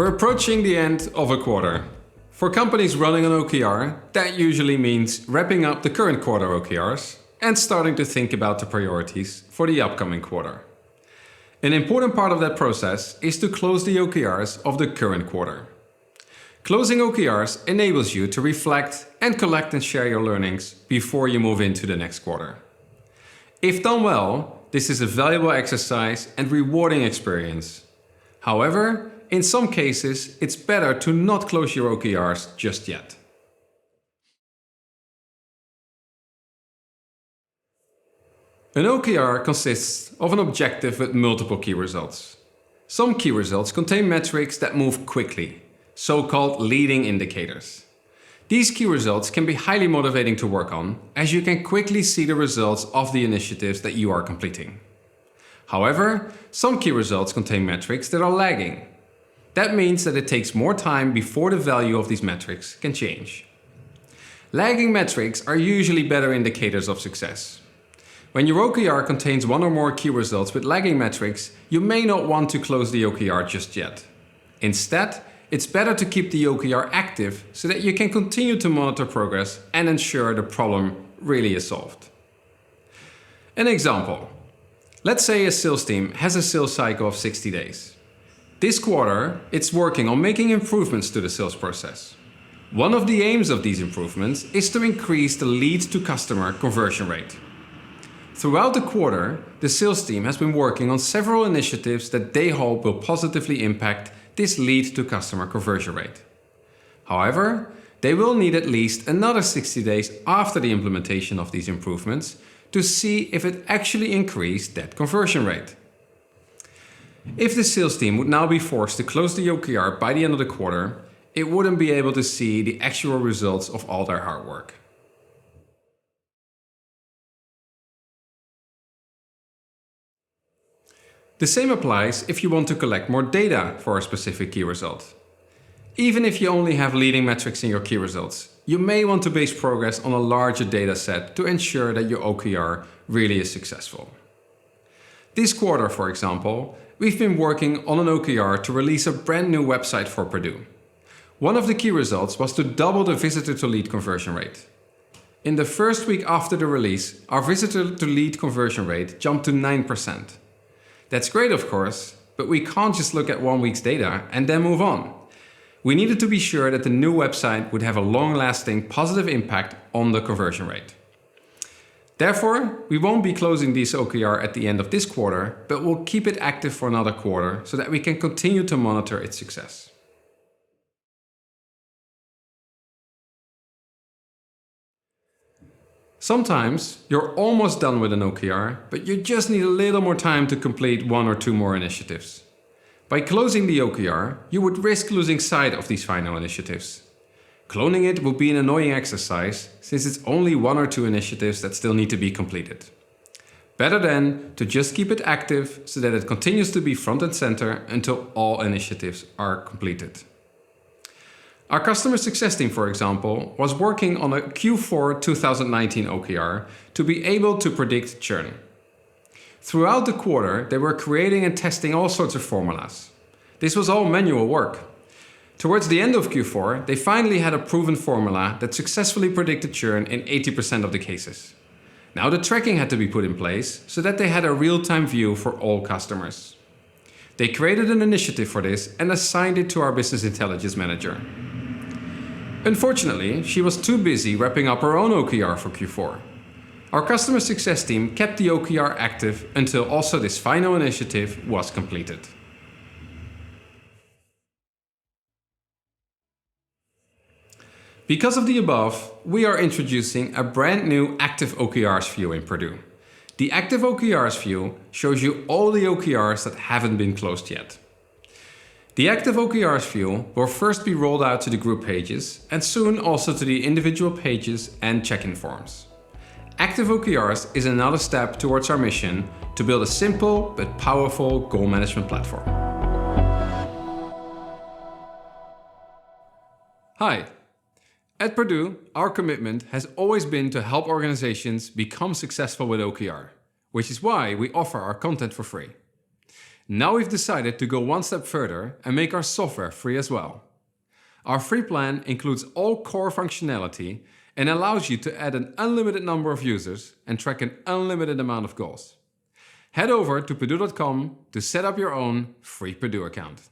We're approaching the end of a quarter. For companies running on OKR, that usually means wrapping up the current quarter OKRs and starting to think about the priorities for the upcoming quarter. An important part of that process is to close the OKRs of the current quarter. Closing OKRs enables you to reflect and collect and share your learnings before you move into the next quarter. If done well, this is a valuable exercise and rewarding experience. However, in some cases, it's better to not close your OKRs just yet. An OKR consists of an objective with multiple key results. Some key results contain metrics that move quickly, so-called leading indicators. These key results can be highly motivating to work on, as you can quickly see the results of the initiatives that you are completing. However, some key results contain metrics that are lagging. That means that it takes more time before the value of these metrics can change. Lagging metrics are usually better indicators of success. When your OKR contains one or more key results with lagging metrics, you may not want to close the OKR just yet. Instead, it's better to keep the OKR active so that you can continue to monitor progress and ensure the problem really is solved. An example. Let's say a sales team has a sales cycle of 60 days. This quarter, it's working on making improvements to the sales process. One of the aims of these improvements is to increase the lead to customer conversion rate. Throughout the quarter, the sales team has been working on several initiatives that they hope will positively impact this lead to customer conversion rate. However, they will need at least another 60 days after the implementation of these improvements to see if it actually increased that conversion rate. If the sales team would now be forced to close the OKR by the end of the quarter, it wouldn't be able to see the actual results of all their hard work. The same applies if you want to collect more data for a specific key result. Even if you only have leading metrics in your key results, you may want to base progress on a larger data set to ensure that your OKR really is successful. This quarter, for example, we've been working on an OKR to release a brand new website for Purdue. One of the key results was to double the visitor to lead conversion rate. In the first week after the release, our visitor to lead conversion rate jumped to 9%. That's great, of course, but we can't just look at 1 week's data and then move on. We needed to be sure that the new website would have a long-lasting positive impact on the conversion rate. Therefore, we won't be closing this OKR at the end of this quarter, but we'll keep it active for another quarter so that we can continue to monitor its success. Sometimes you're almost done with an OKR, but you just need a little more time to complete 1 or 2 more initiatives. By closing the OKR, you would risk losing sight of these final initiatives. Cloning it will be an annoying exercise since it's only 1 or 2 initiatives that still need to be completed. Better then to just keep it active so that it continues to be front and center until all initiatives are completed. Our customer success team, for example, was working on a Q4 2019 OKR to be able to predict churn. Throughout the quarter, they were creating and testing all sorts of formulas. This was all manual work. Towards the end of Q4, they finally had a proven formula that successfully predicted churn in 80% of the cases. Now the tracking had to be put in place so that they had a real-time view for all customers. They created an initiative for this and assigned it to our business intelligence manager. Unfortunately, she was too busy wrapping up her own OKR for Q4. Our customer success team kept the OKR active until also this final initiative was completed. Because of the above, we are introducing a brand new Active OKRs view in Purdue. The Active OKRs view shows you all the OKRs that haven't been closed yet. The Active OKRs view will first be rolled out to the group pages and soon also to the individual pages and check-in forms. Active OKRs is another step towards our mission to build a simple but powerful goal management platform. Hi. At Purdue, our commitment has always been to help organizations become successful with OKR, which is why we offer our content for free. Now we've decided to go one step further and make our software free as well. Our free plan includes all core functionality and allows you to add an unlimited number of users and track an unlimited amount of goals. Head over to Purdue.com to set up your own free Purdue account.